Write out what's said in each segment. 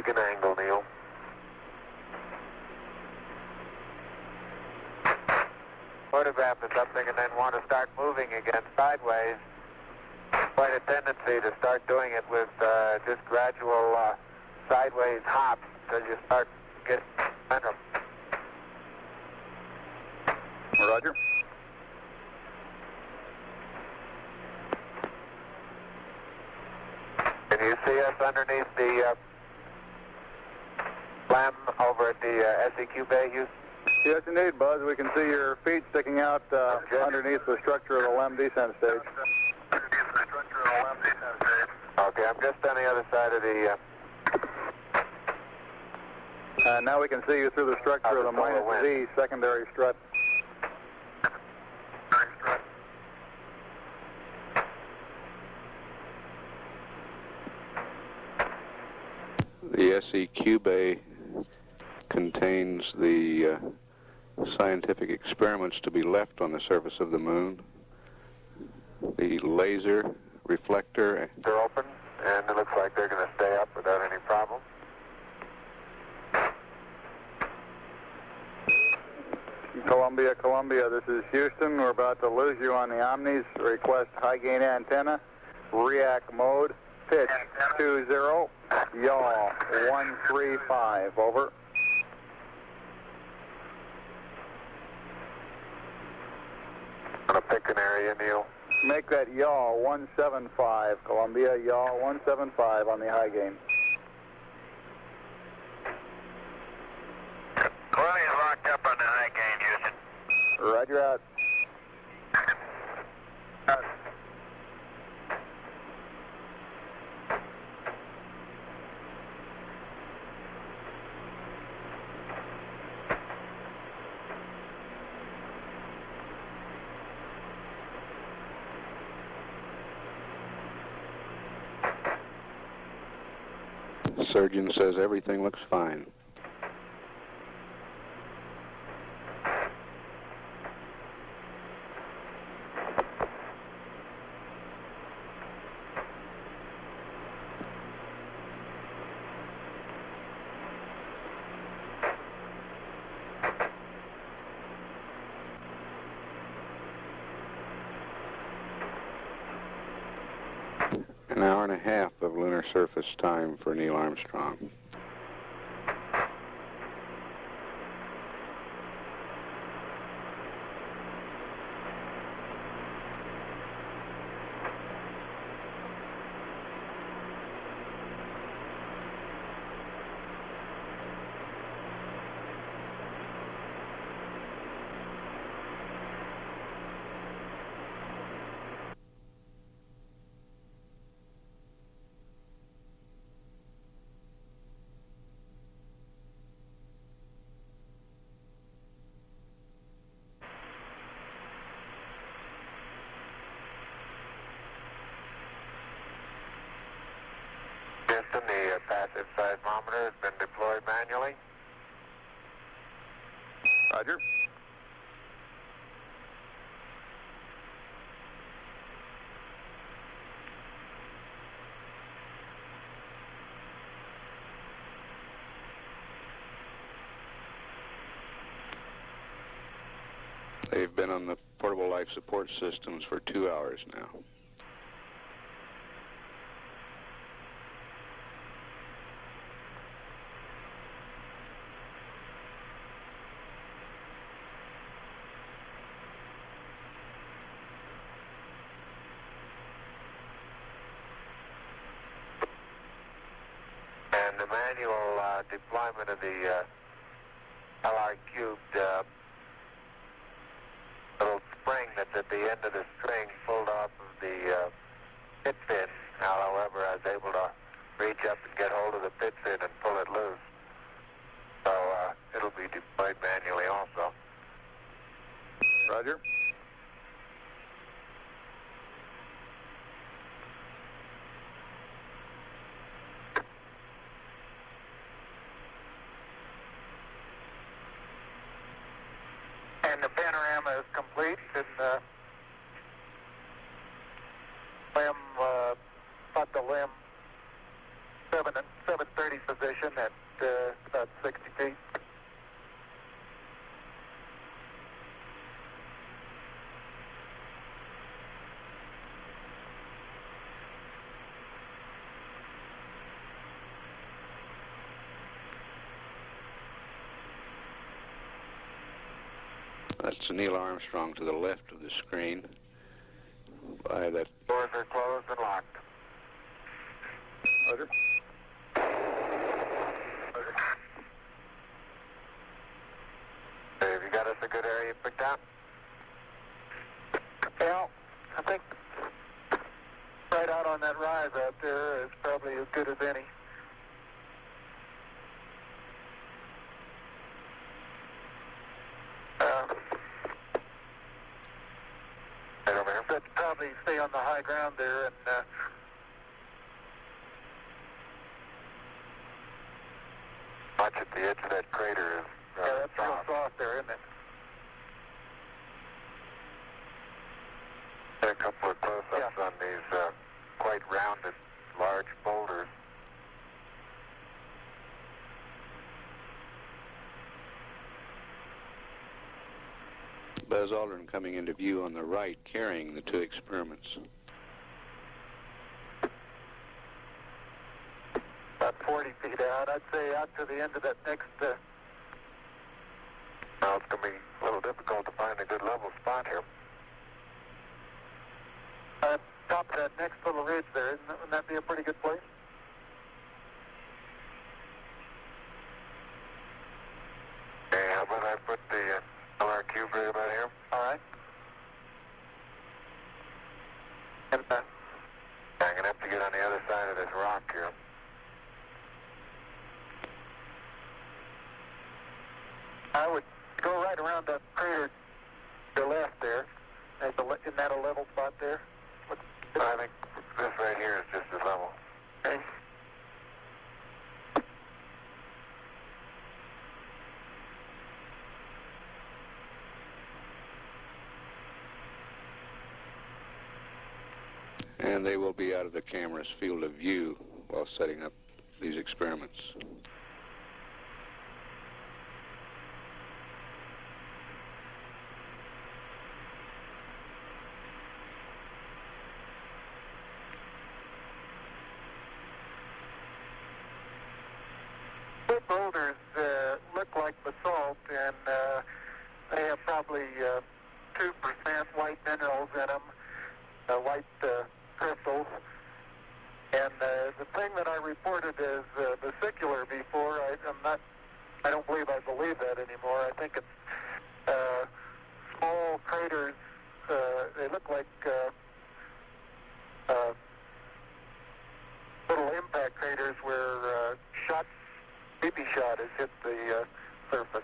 Beacon angle, Neil. Photograph is something and then want to start moving again sideways. Quite a tendency to start doing it with just gradual sideways hops until you start getting momentum. Roger. Can you see us underneath the LEM over at the SEQ bay, Houston? Yes, indeed, Buzz. We can see your feet sticking out underneath the structure of the LEM descent stage. Okay, I'm just on the other side of the... And now we can see you through the structure of the minus Z secondary strut. The SEQ bay contains the scientific experiments to be left on the surface of the moon. The laser, reflector. They're open, and it looks like they're going to stay up without any problem. Columbia, Columbia, this is Houston. We're about to lose you on the Omnis. Request high gain antenna, react mode, pitch 20, yaw 135, over. I'm going to pick an area, Neil. Make that yaw 175, Columbia, yaw 175 on the high gain. Columbia's locked up on the high gain, Houston. Roger out. Surgeon says everything looks fine. An hour and a half of lunar surface time for Neil Armstrong. Houston, the passive seismometer has been deployed manually. Roger. They've been on the portable life support systems for 2 hours now. And the manual deployment of the LR cubed little spring that's at the end of the string pulled off of the pit fin. However, I was able to reach up and get hold of the pit fin and pull it loose. So it'll be deployed manually also. Roger. And the panorama is complete in limb, the limb 730 position That's Neil Armstrong to the left of the screen. By that. Doors are closed and locked. Roger. Have you got us a good area picked out? Well, I think right out on that rise out there is probably as good as any. Right over here. Let's probably stay on the high ground there and Watch at the edge of that crater is yeah, that's real soft. soft there, isn't it? A couple of close-ups on these quite rounded, large boulders. Buzz Aldrin coming into view on the right, carrying the two experiments. About 40 feet out. I'd say out to the end of that next. Now it's going to be a little difficult to find a good level spot here. Top of that next little ridge there, wouldn't that be a pretty good place? Okay, how about I put the LR cube right about here? All right. And I'm going to have to get on the other side of this rock here. I would go right around that crater to the left there. Isn't that a level spot there? I think this right here is just as level. Okay. And they will be out of the camera's field of view while setting up these experiments. Big boulders look like basalt, and they have probably 2% white minerals in them, white crystals. And the thing that I reported as vesicular before, I don't believe I believe that anymore. I think it's small craters. They look like little impact craters where BB shot has hit the surface.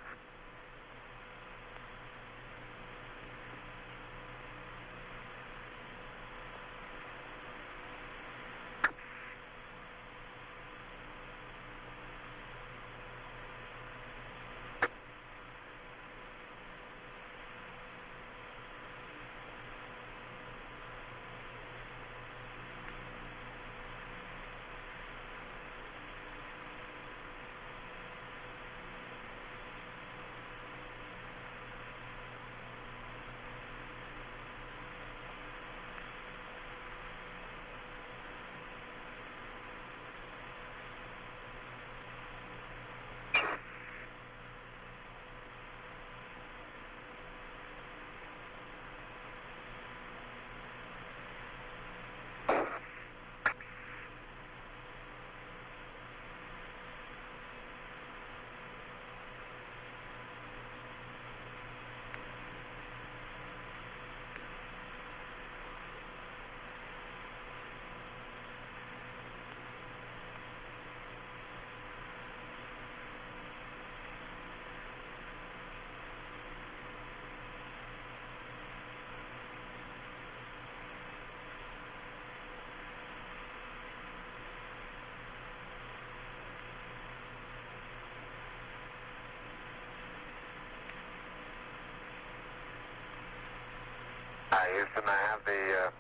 Hi, Houston, I have the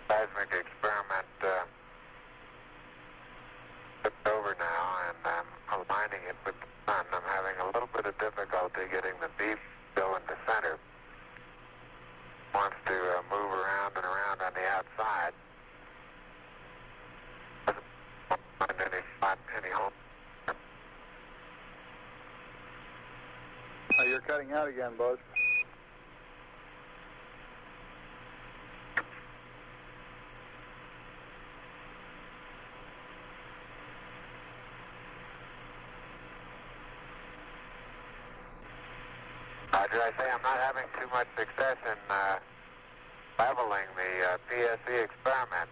seismic experiment flipped over now, and I'm aligning it with the sun. I'm having a little bit of difficulty getting the beam still in the center. Wants to move around and around on the outside. Doesn't find any spot, any home. You're cutting out again, Buzz. Roger, I say I'm not having too much success in leveling the PSE experiment.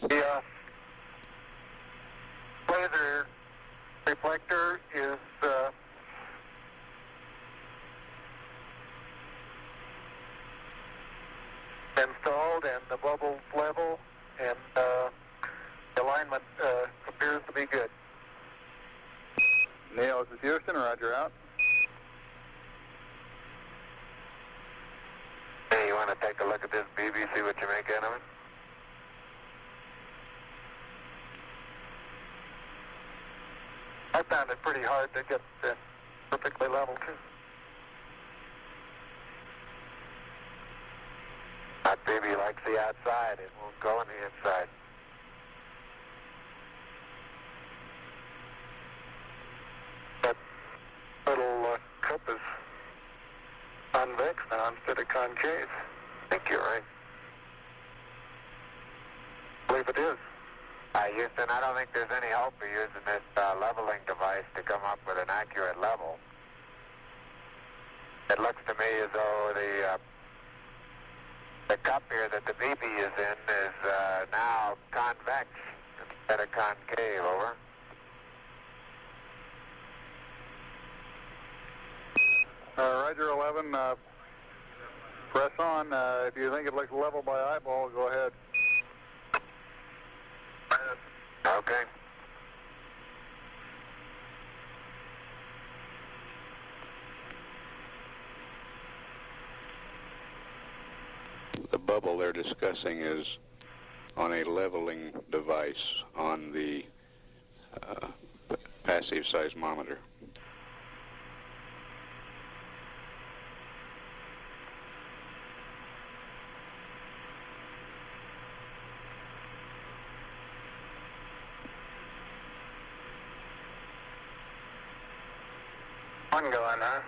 The laser reflector is installed and the bubbles level and the alignment appears to be good. Neil, this is Houston. Roger, out. Hey, you want to take a look at this BB, see what you make out of it? I found it pretty hard to get perfectly level too. That BB likes the outside, it won't go on the inside. That little cup is convex now instead of concave. I think you're right. I believe it is. Houston, I don't think there's any hope of using this leveling device to come up with an accurate level. It looks to me as though the cup here that the BB is in is now convex instead of concave, over. Roger, 11. Press on. If you think it looks level by eyeball, go ahead. Okay. The bubble they're discussing is on a leveling device on the passive seismometer. One going, huh?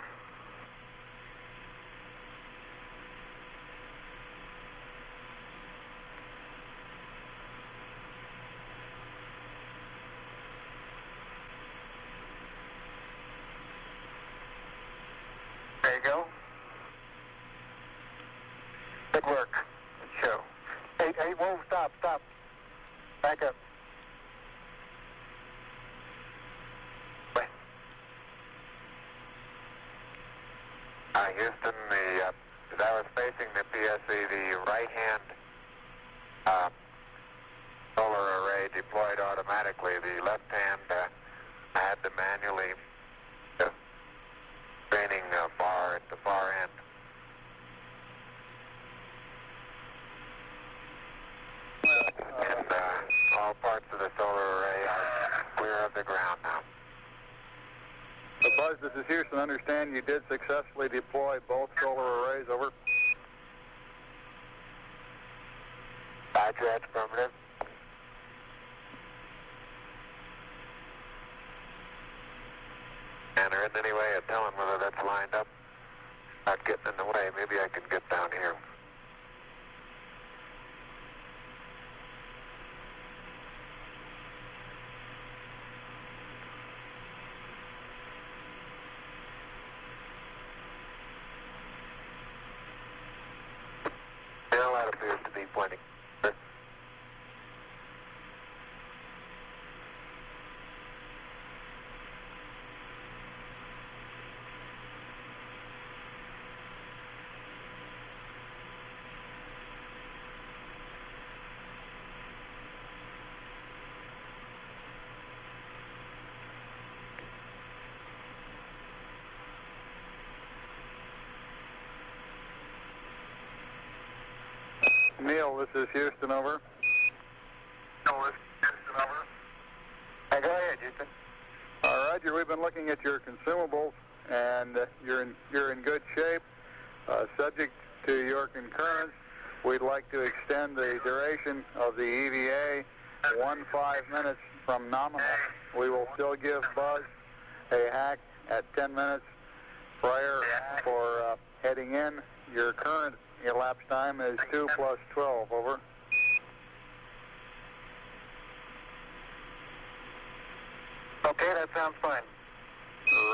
There you go. Good work. Good show. Hey, whoa, stop. Back up. Houston, as I was facing the PSE, the right-hand solar array deployed automatically. The left hand, I had to manually training bar at the far end. And all parts of the solar array are clear of the ground now. Buzz, this is Houston. Understand you did successfully deploy both solar arrays, over. Roger, that's affirmative. And there isn't any way of telling whether that's lined up. Not getting in the way. Maybe I can get down here. Now that appears to be pointing. Neil, this is Houston, over. Hey, go ahead, Houston. Roger, we've been looking at your consumables, and you're in good shape. Subject to your concurrence, we'd like to extend the duration of the EVA 15 minutes from nominal. We will still give Buzz a hack at 10 minutes prior for heading in. Your current elapsed time is 2 plus 12, over. Okay, that sounds fine.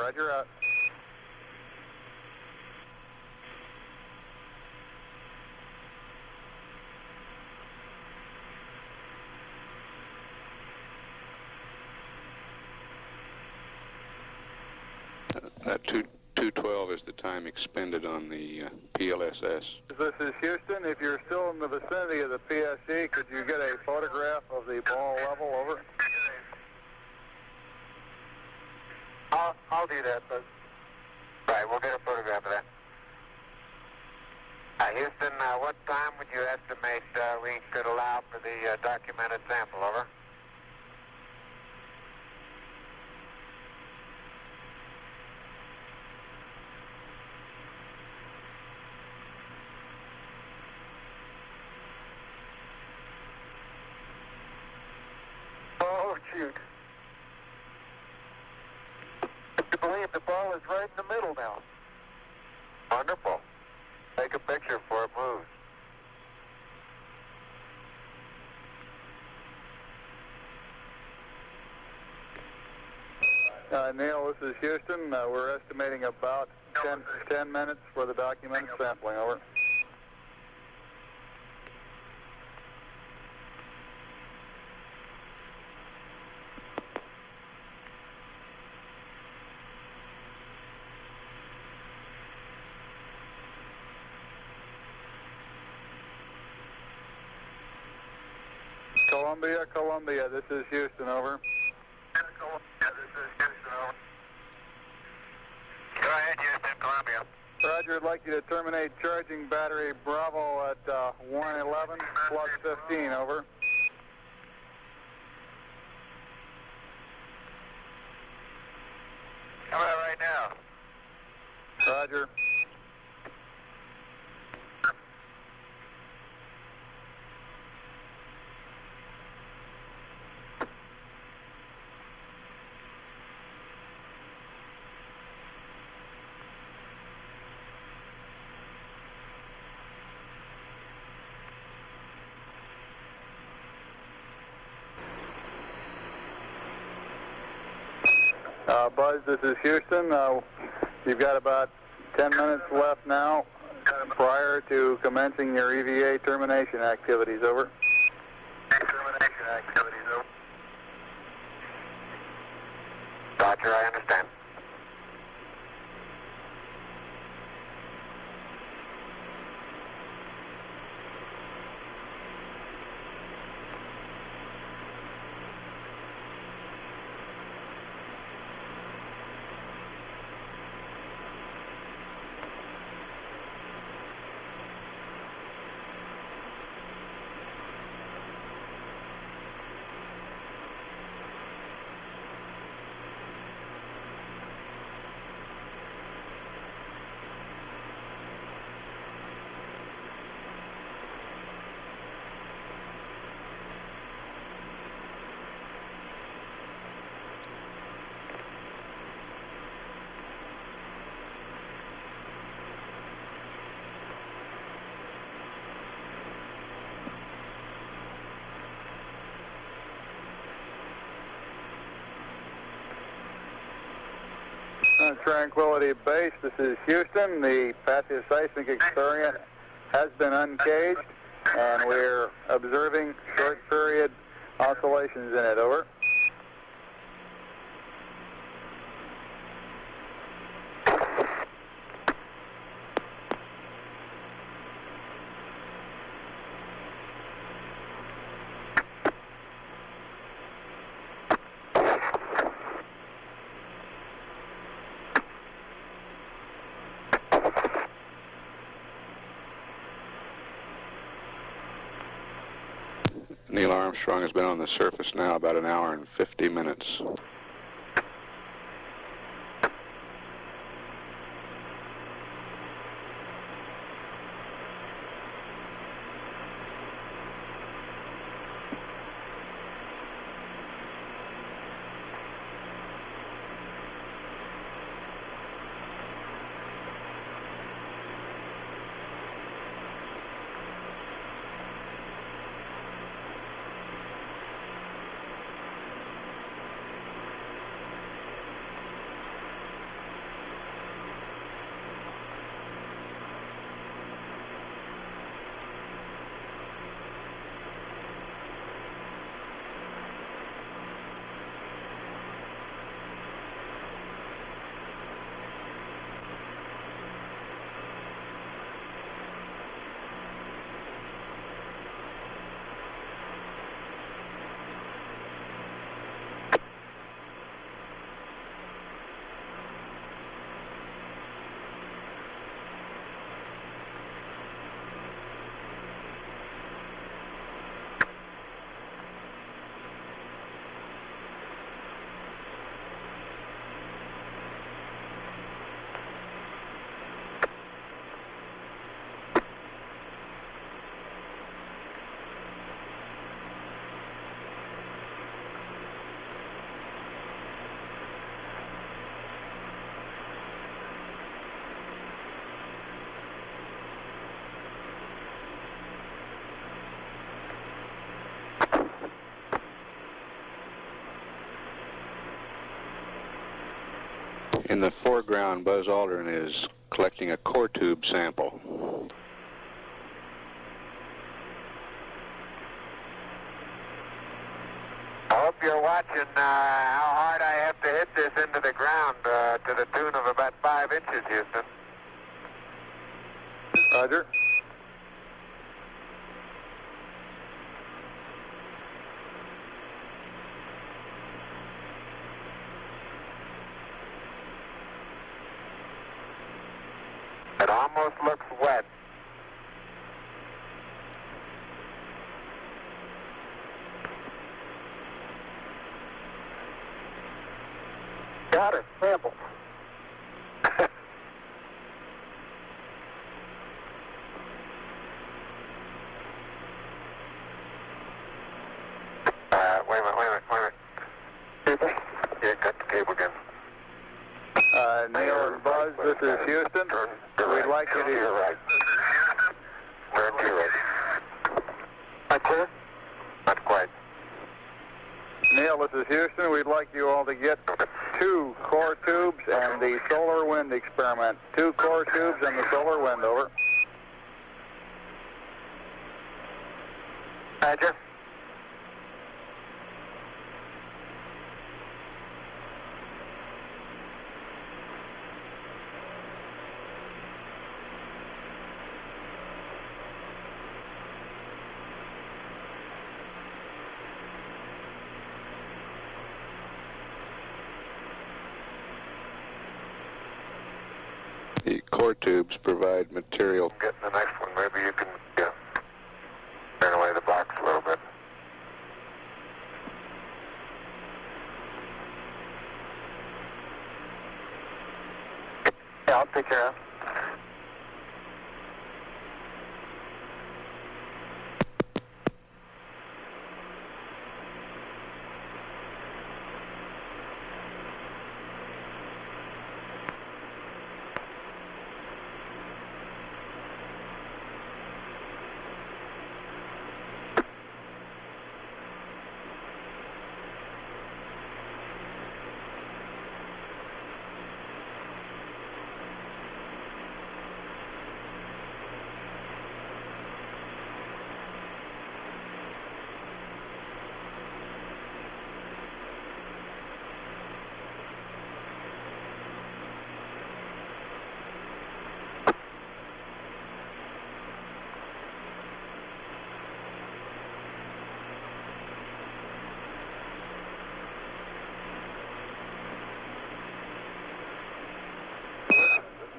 Roger, out. That 212 is the time expended on the PLSS. This is Houston. If you're still in the vicinity of the PSE, could you get a photograph of the ball level, over? I'll do that, Buzz. Right, we'll get a photograph of that. Houston, what time would you estimate we could allow for the documented sample, over? Oh, shoot. I believe the ball is right in the middle now. Wonderful. Take a picture before it moves. Neil, this is Houston. We're estimating about 10 minutes for the documented sampling, over. Columbia, this is Houston, over. Go ahead, Houston, Columbia. Roger, I'd like you to terminate charging battery Bravo at 111 plus 15, over. Coming out right now. Roger. Buzz, this is Houston. You've got about 10 minutes left now prior to commencing your EVA termination activities, over. Termination activities, over. Roger, I understand. Tranquility Base, this is Houston. The passive seismic experiment has been uncaged, and we're observing short period oscillations in it, over. Neil Armstrong has been on the surface now about an hour and 50 minutes. In the foreground, Buzz Aldrin is collecting a core tube sample. I hope you're watching how hard I have to hit this into the ground to the tune of about 5 inches, Houston. Roger. It almost looks wet. Got it. Sample. Wait a minute. Yeah, cut the cable again. Neil and Buzz, this is Houston. We'd like you Turn to your to... right. Turn to your right. Not clear? Not quite. Neil, this is Houston. We'd like you all to get 2 core tubes and the solar wind experiment. 2 core tubes and the solar wind, over. Roger. The core tubes provide material. Getting the next one, maybe you can turn away the box a little bit. Yeah, I'll take care of it.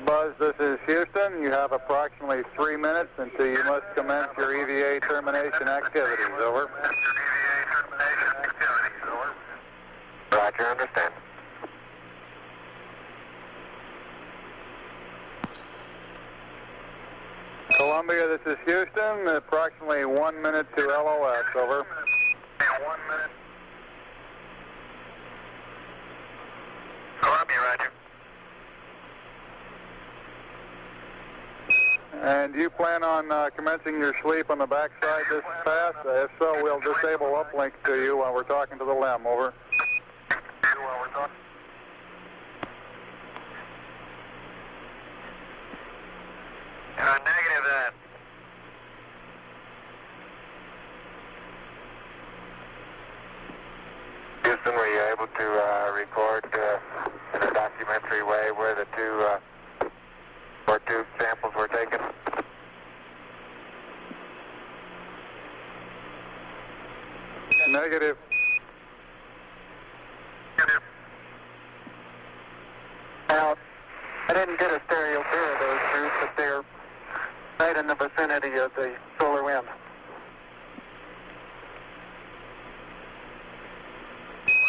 Buzz, this is Houston. You have approximately 3 minutes until you must commence your EVA termination activities. Over. Roger, understand. Columbia, this is Houston. Approximately 1 minute to LOS. Over. 1 minute. Columbia, roger. And do you plan on commencing your sleep on the backside this pass? If so, we'll disable uplink to you while we're talking to the LEM. Over. Negative that. Houston, were you able to record in a documentary way where the two samples were taken? Negative. Now, I didn't get a stereo pair of those two, but they're right in the vicinity of the solar wind.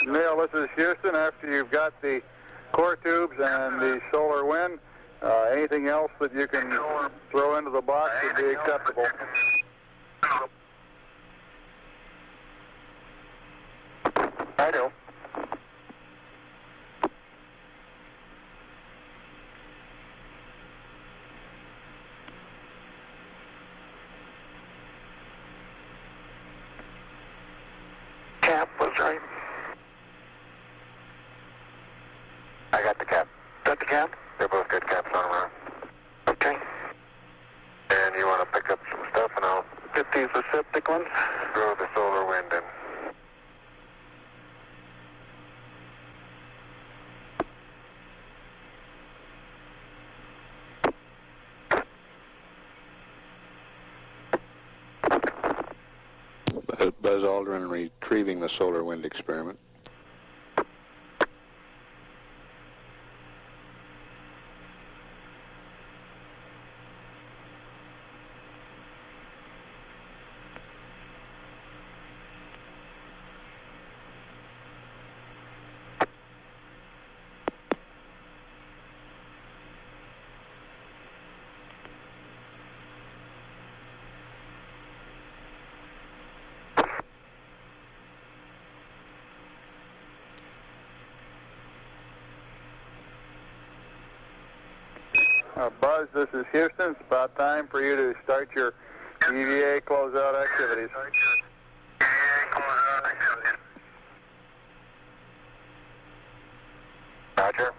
Neil, this is Houston. After you've got the core tubes and the solar wind, anything else that you can throw into the box would be acceptable. I do. Cap was right. I got the cap. Got the cap? They're both good caps on around. Okay. And you want to pick up some stuff and I'll Get these aseptic ones. throw the solar wind in. Buzz Aldrin retrieving the solar wind experiment. Buzz, this is Houston. It's about time for you to start your EVA closeout activities. Roger.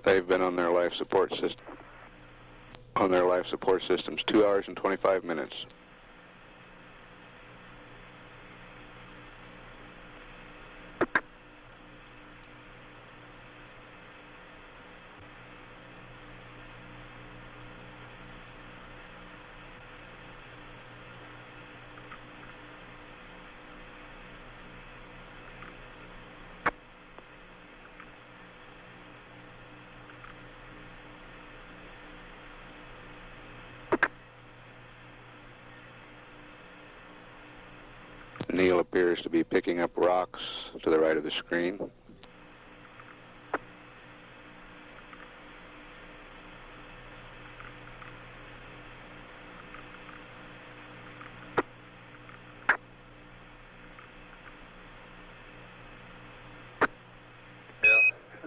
They've been on their life support system. On their life support systems, 2 hours and 25 minutes. Neil appears to be picking up rocks to the right of the screen.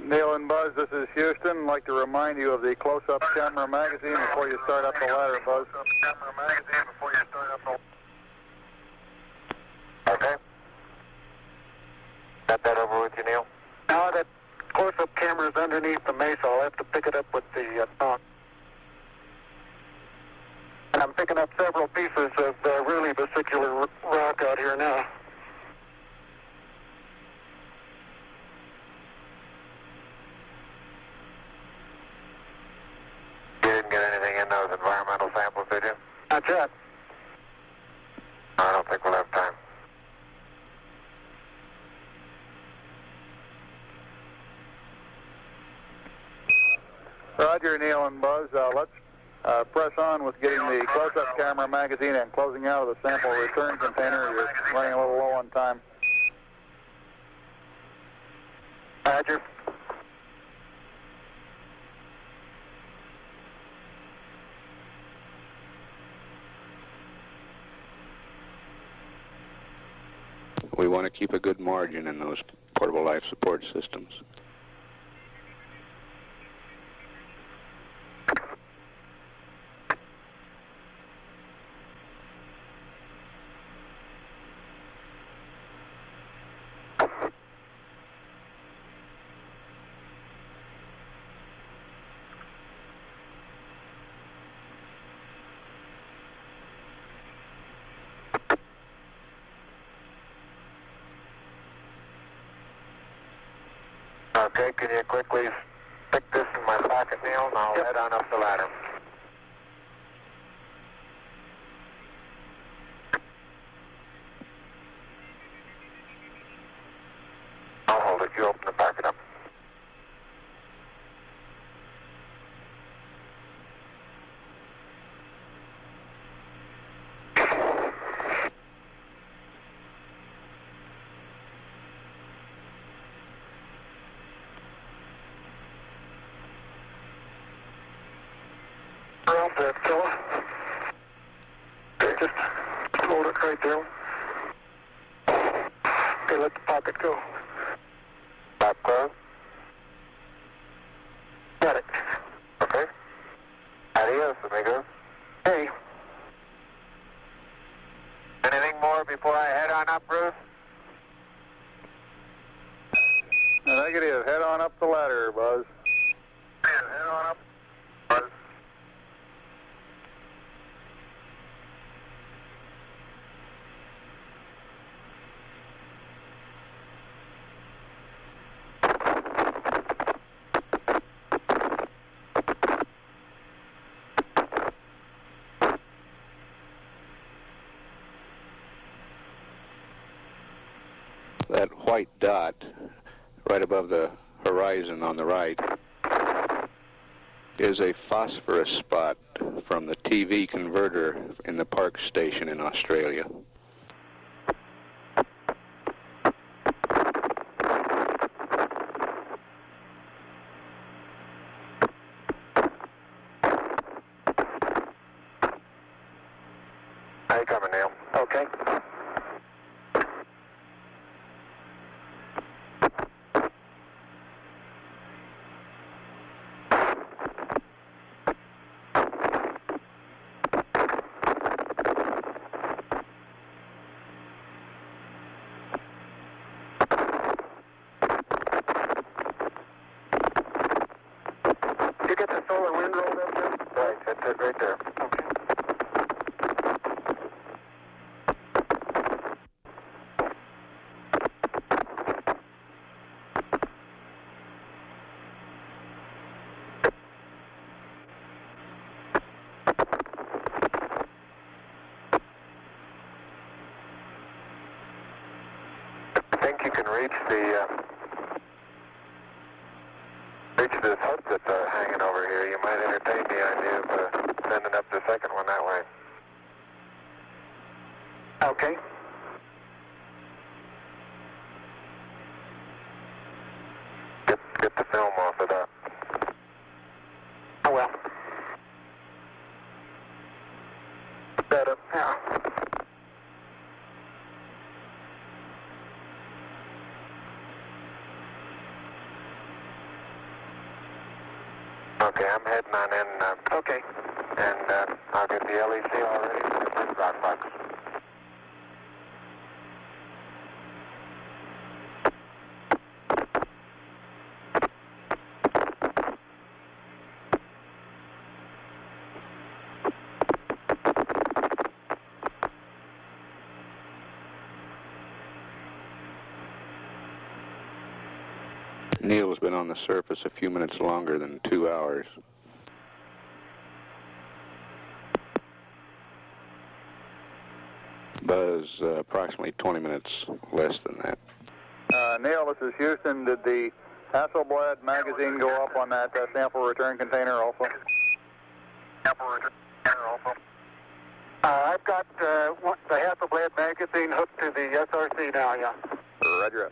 Neil and Buzz, this is Houston. I'd like to remind you of the close-up camera magazine before you start up the ladder, Buzz. Okay. Got that over with you, Neil? Now that close-up camera's underneath the mesa, I'll have to pick it up with the knock. And I'm picking up several pieces of really vesicular rock out here now. You didn't get anything in those environmental samples, did you? Not yet. I don't think we'll have time. Roger, Neil and Buzz. Let's press on with getting the close-up camera magazine and closing out of the sample return container. You're running a little low on time. Roger. We want to keep a good margin in those portable life support systems. Okay, can you quickly stick this in my pocket, Neil, and I'll head on up the ladder. I'll hold it. You open the pocket up. Off that fella. Okay, just hold it right there. Okay, let the pocket go. Stop closed. Got it. Okay. Adios, amigos. Hey, Anything more before I head on up, Bruce? Negative. Head on up the ladder, Buzz. Head on up. Buzz. That white dot right above the horizon on the right is a phosphorus spot from the TV converter in the Park Station in Australia. How you coming, Neil? okay. You get the solar wind rolled up there? Right, that's it right there. I think you can reach this hook that's hanging over here. You might entertain the idea of sending up the second one that way. Okay. Get the film off of that. Oh, well. Better, yeah. Okay, I'm heading on in. Okay. And I'll get the LEC all ready for the first rock box. Neil's been on the surface a few minutes longer than 2 hours. Buzz, approximately 20 minutes less than that. Neil, this is Houston. Did the Hasselblad magazine go up on that sample return container also? Sample return container also. I've got the Hasselblad magazine hooked to the SRC now, yeah. Roger.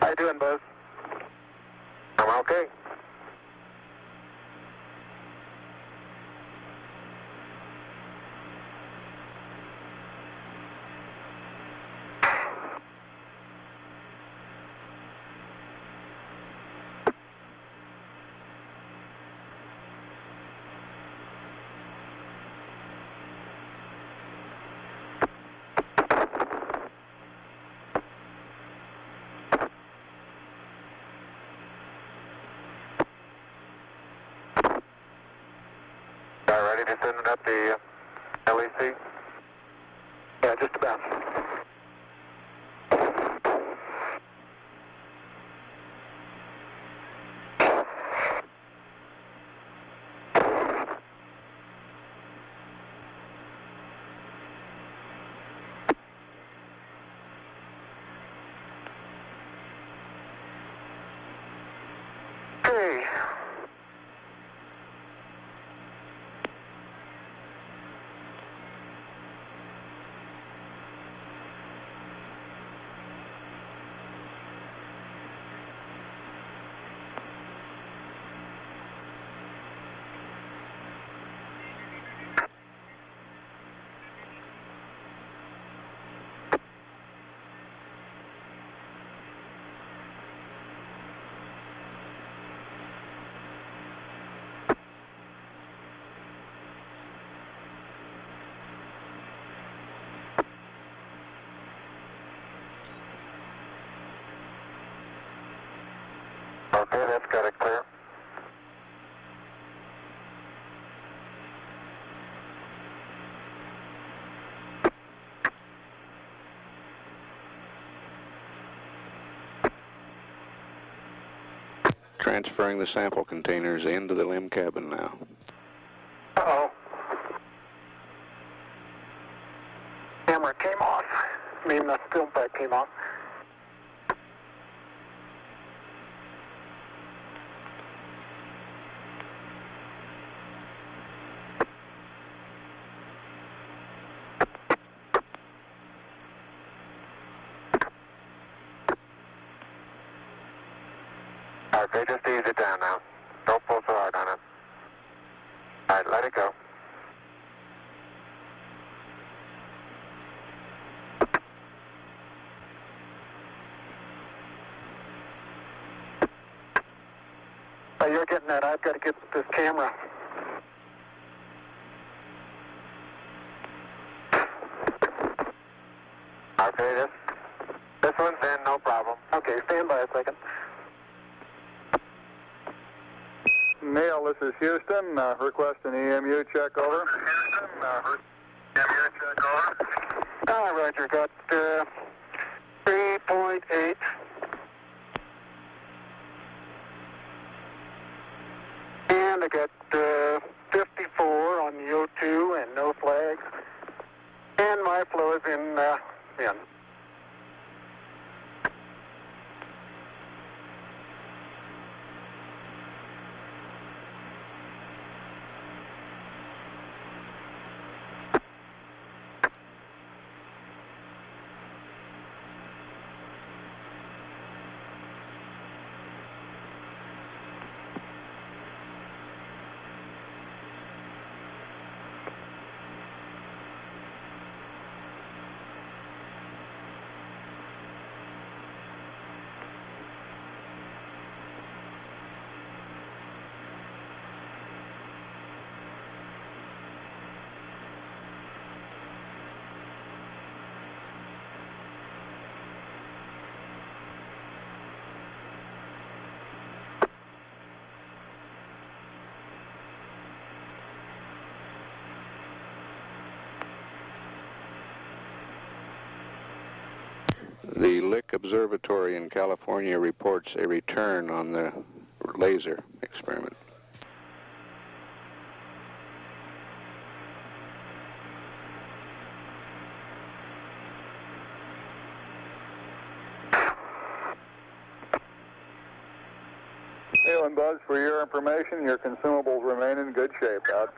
How you doing, Buzz? I'm okay. Ready to send it up the LEC? Yeah, just about. Okay. Okay, that's got it clear. Transferring the sample containers into the limb cabin now. Uh-oh. Camera came off. I mean, the film pack came off. Okay, just ease it down now. Don't pull so hard on it. All right, let it go. You're getting that. I've got to get this camera. Okay, this one's in, no problem. Okay, stand by a second. Neil, this is Houston. Request an EMU check over. Houston, EMU check over. Roger, got 3.8. And I got 54 on the O2 and no flags. And my flow is in. The Lick Observatory in California reports a return on the laser experiment. Neil and Buzz, for your information, your consumables remain in good shape. Out.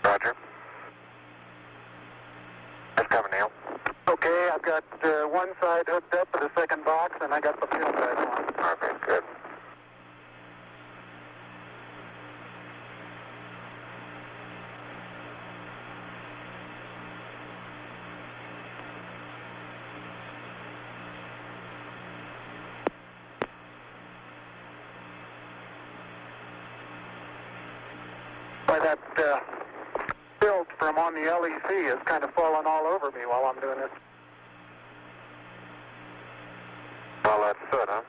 Roger. That's coming, Neil. Okay, I've got one side hooked up to the second box, and I got the fuel pad on. Okay, good. Boy, that build from on the LEC is kind of falling all over me while I'm doing this. Well, that's good, huh?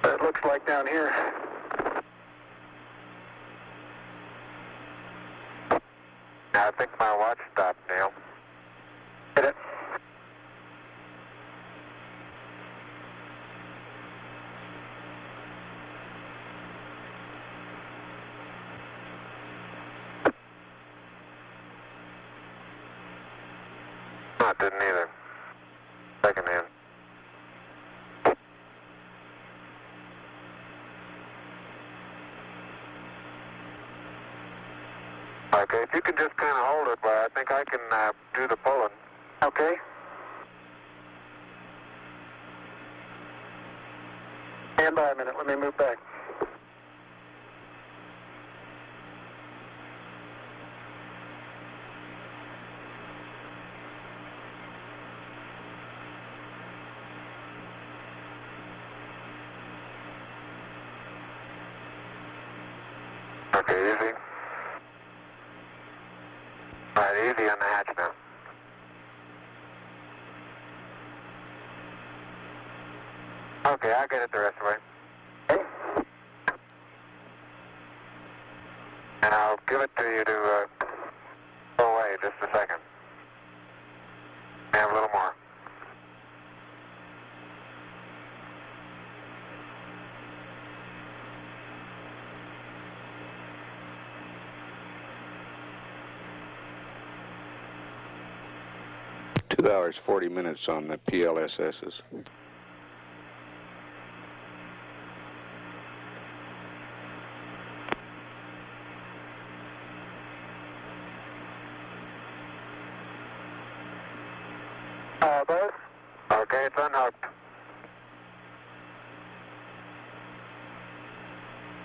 It looks like down here. I think my watch stopped, Neil. Hit it. No, it didn't either. Second hand. Okay, if you can just kind of hold it, well, I think I can do the pulling. Okay. Stand by a minute. Let me move back. Okay, easy. All right, easy on the hatch now. Okay, I'll get it the rest of the way. Okay. And I'll give it to you to go away just a second. Have a little more. Two hours, 40 minutes on the PLSSs. Buzz? Okay, it's unhooked.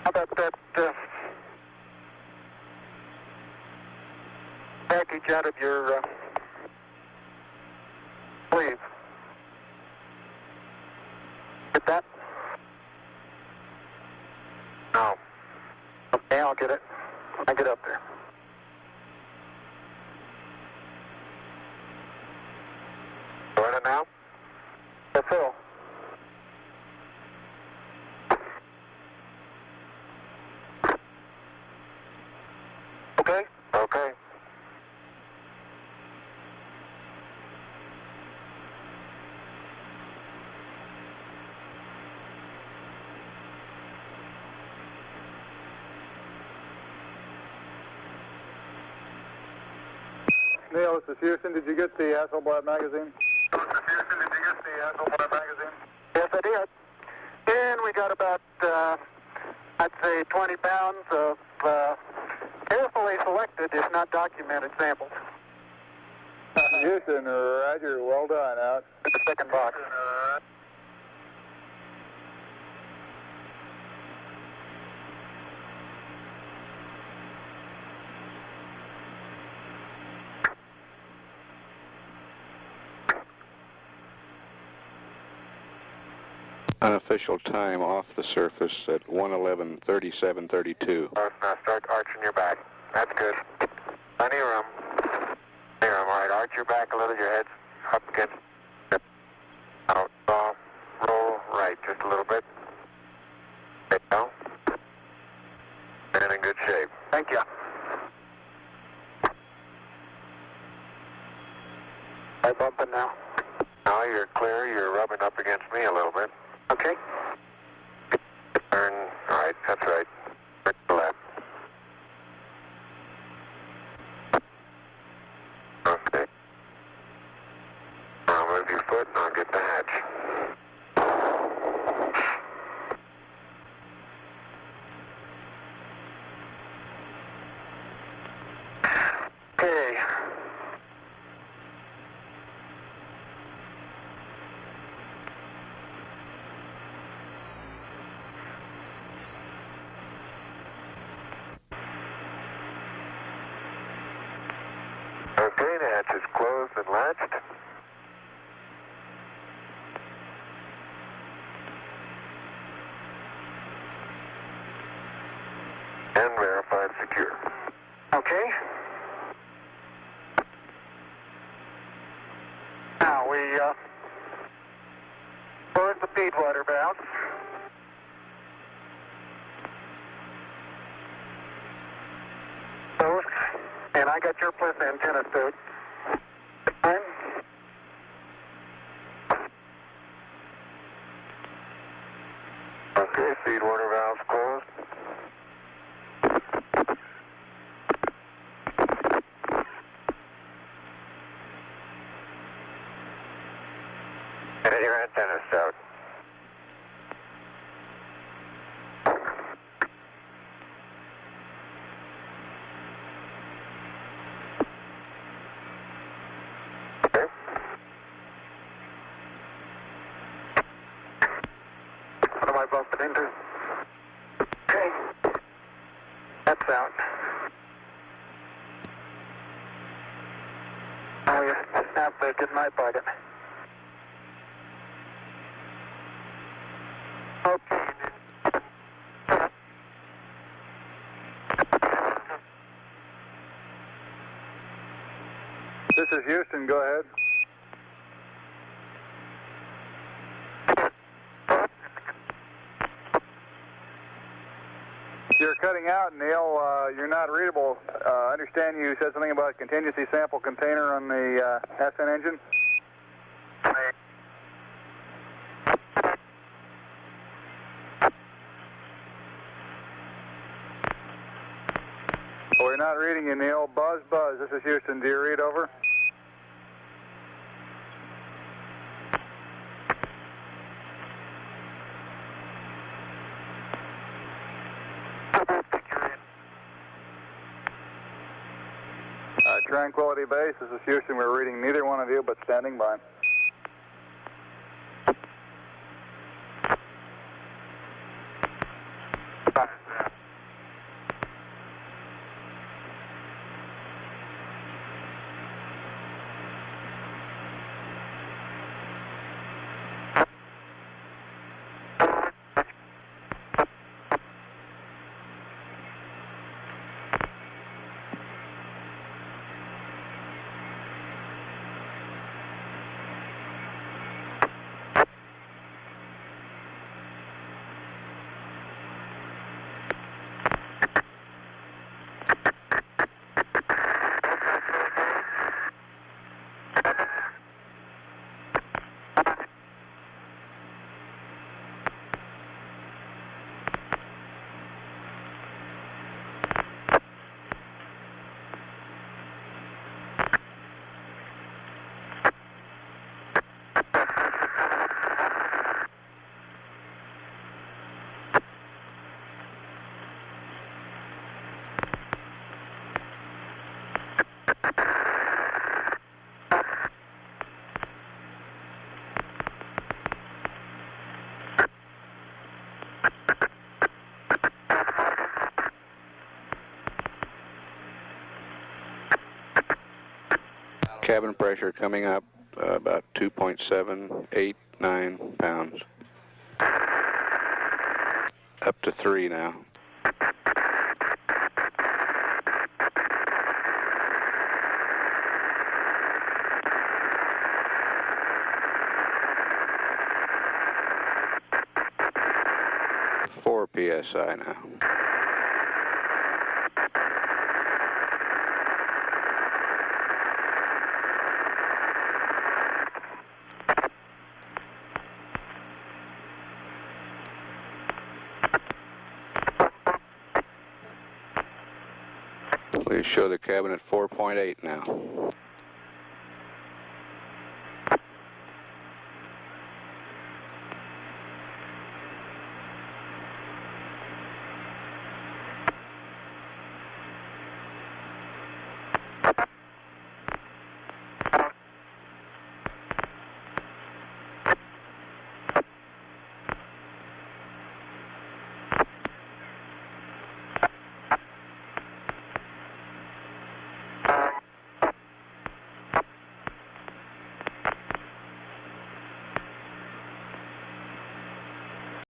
How about that package out of your sleeve? Get that? No. Okay, I'll get it. I get up there. Doing it now? That's all. Okay? Okay. Neil, this is Houston. Did you get the Hasselblad magazine? Yes, I did. And we got about, I'd say, 20 pounds of carefully selected, if not documented, samples. Houston, roger. Well done. Out. In the second box. Unofficial time off the surface at 1:11:37:32. Now start arching your back. That's good. Plenty of room. Plenty of room. All right, arch your back a little. Your head's up against it. Out. Roll right just a little bit. There you go. And in good shape. Thank Thank you. I'm bumping now. Now you're clear. You're rubbing up against me a little bit. Okay. Turn. All right, that's right. Turn to the left. Okay. Now move your foot and I'll get the hatch. Okay. Okay, the hatch is closed and latched. And verified secure. Okay. Now we close the feed water valve. Close. And I got your plus antenna stowed. Fine. Okay, feed water valves closed. And your antenna's out. Okay. What am I bumping into? Okay. That's out. Now you snap the good night bucket. Okay. This is Houston, go ahead. You're cutting out, Neil. You're not readable. I understand you said something about contingency sample container on the SN engine. We're not reading you, Neil. Buzz, buzz. This is Houston. Do you read over? Tranquility Base, this is Houston. We're reading neither one of you, but standing by. Cabin pressure coming up about 2.789 pounds. Up to 3 now. PSI now. Please show the cabin at 4.8 now.